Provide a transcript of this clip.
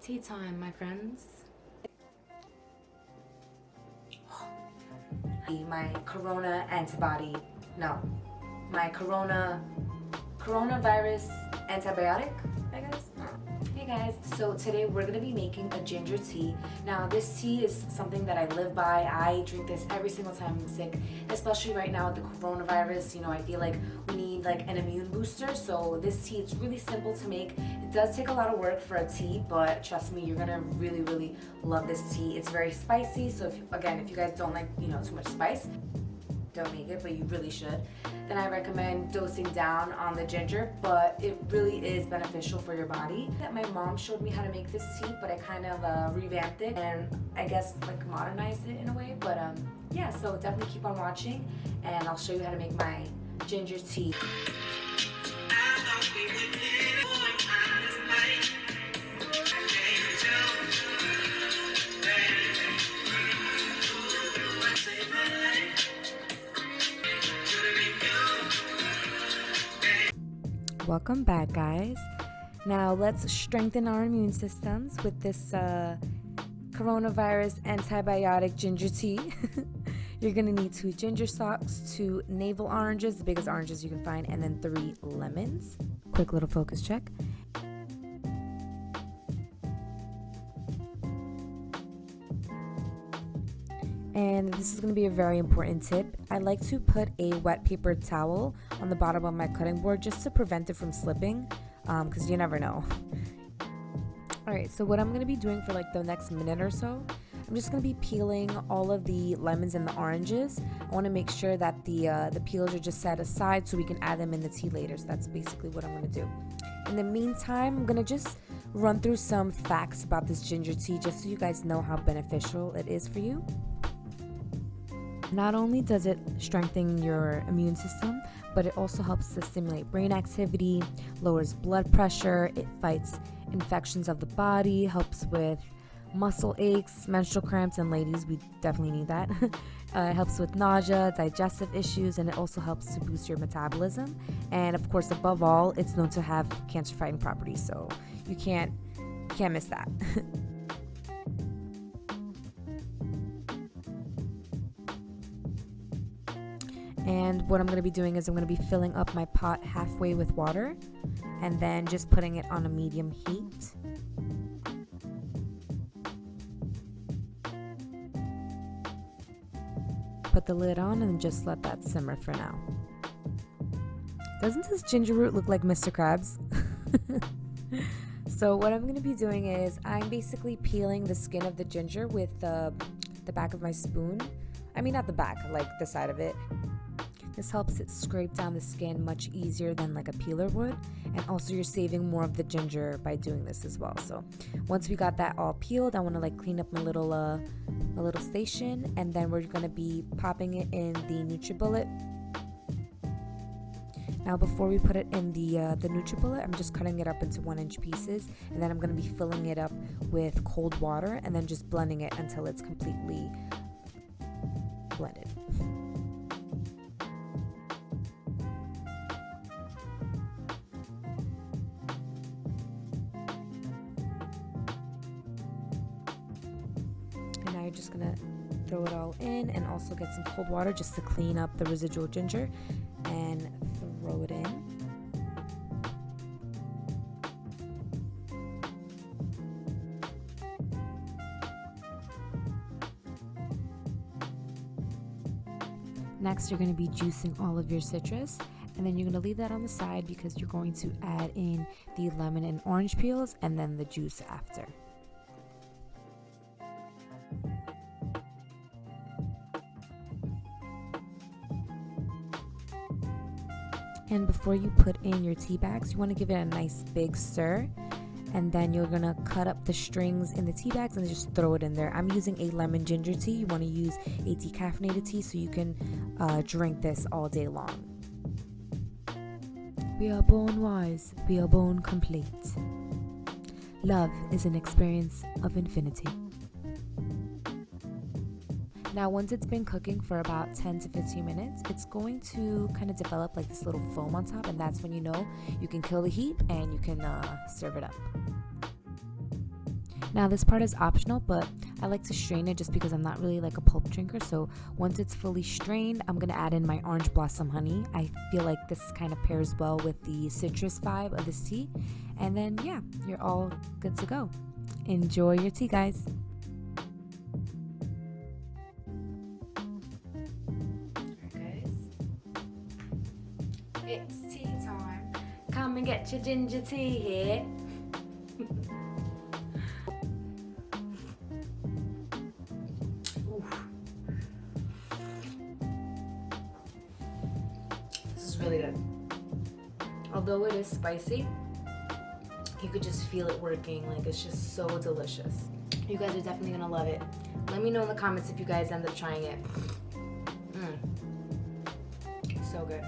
Tea time, my friends. My corona antibody, no, my coronavirus antibiotic, I guess. Hey guys, so today we're gonna be making a ginger tea. Now this tea is something that I live by. I drink this every single time I'm sick, especially right now with the coronavirus. You know, I feel like we need like an immune booster. So this tea, it's really simple to make. It does take a lot of work for a tea, but trust me, you're gonna really love this tea. It's very spicy, so if you guys don't like, you know, too much spice, don't make it, but you really should. Then I recommend dosing down on the ginger, but it really is beneficial for your body. That my mom showed me how to make this tea, but I kind of revamped it and I guess like modernized it in a way. But yeah, so definitely keep on watching and I'll show you how to make my ginger tea. Welcome back, guys. Now let's strengthen our immune systems with this coronavirus antibiotic ginger tea. You're gonna need 2 ginger stalks, 2 navel oranges, the biggest oranges you can find, and then 3 lemons. Quick little focus check. And this is going to be a very important tip. I like to put a wet paper towel on the bottom of my cutting board just to prevent it from slipping, because you never know. Alright, so what I'm going to be doing for like the next minute or so, I'm just going to be peeling all of the lemons and the oranges. I want to make sure that the peels are just set aside so we can add them in the tea later. So that's basically what I'm going to do. In the meantime, I'm going to just run through some facts about this ginger tea just so you guys know how beneficial it is for you. Not only does it strengthen your immune system, but it also helps to stimulate brain activity, lowers blood pressure, it fights infections of the body, helps with muscle aches, menstrual cramps, and ladies, we definitely need that. It helps with nausea, digestive issues, and it also helps to boost your metabolism. And of course, above all, it's known to have cancer-fighting properties, so you can't miss that. And what I'm going to be doing is I'm going to be filling up my pot halfway with water and then just putting it on a medium heat. Put the lid on and just let that simmer for now. Doesn't this ginger root look like Mr. Krabs? So what I'm going to be doing is I'm basically peeling the skin of the ginger with the back of my spoon. I mean, not the back, like the side of it. This helps it scrape down the skin much easier than like a peeler would, and also you're saving more of the ginger by doing this as well. So once we got that all peeled, I want to like clean up my little station, and then we're going to be popping it in the NutriBullet. Now before we put it in the NutriBullet, I'm just cutting it up into 1-inch pieces, and then I'm going to be filling it up with cold water and then just blending it until it's completely blended. And now you're just gonna throw it all in and also get some cold water just to clean up the residual ginger and throw it in. Next, you're going to be juicing all of your citrus, and then you're going to leave that on the side because you're going to add in the lemon and orange peels and then the juice after. And before you put in your tea bags, you want to give it a nice big stir. And then you're going to cut up the strings in the tea bags and just throw it in there. I'm using a lemon ginger tea. You want to use a decaffeinated tea so you can drink this all day long. We are born wise. We are born complete. Love is an experience of infinity. Now, once it's been cooking for about 10 to 15 minutes, it's going to kind of develop like this little foam on top, and that's when you know you can kill the heat and you can serve it up. Now this part is optional, but I like to strain it just because I'm not really like a pulp drinker. So once it's fully strained, I'm gonna add in my orange blossom honey. I feel like this kind of pairs well with the citrus vibe of this tea. And then yeah, you're all good to go. Enjoy your tea, guys. Alright, guys. It's tea time. Come and get your ginger tea here. This is really good. Although it is spicy, you could just feel it working. Like, it's just so delicious. You guys are definitely gonna love it. Let me know in the comments if you guys end up trying it. So good.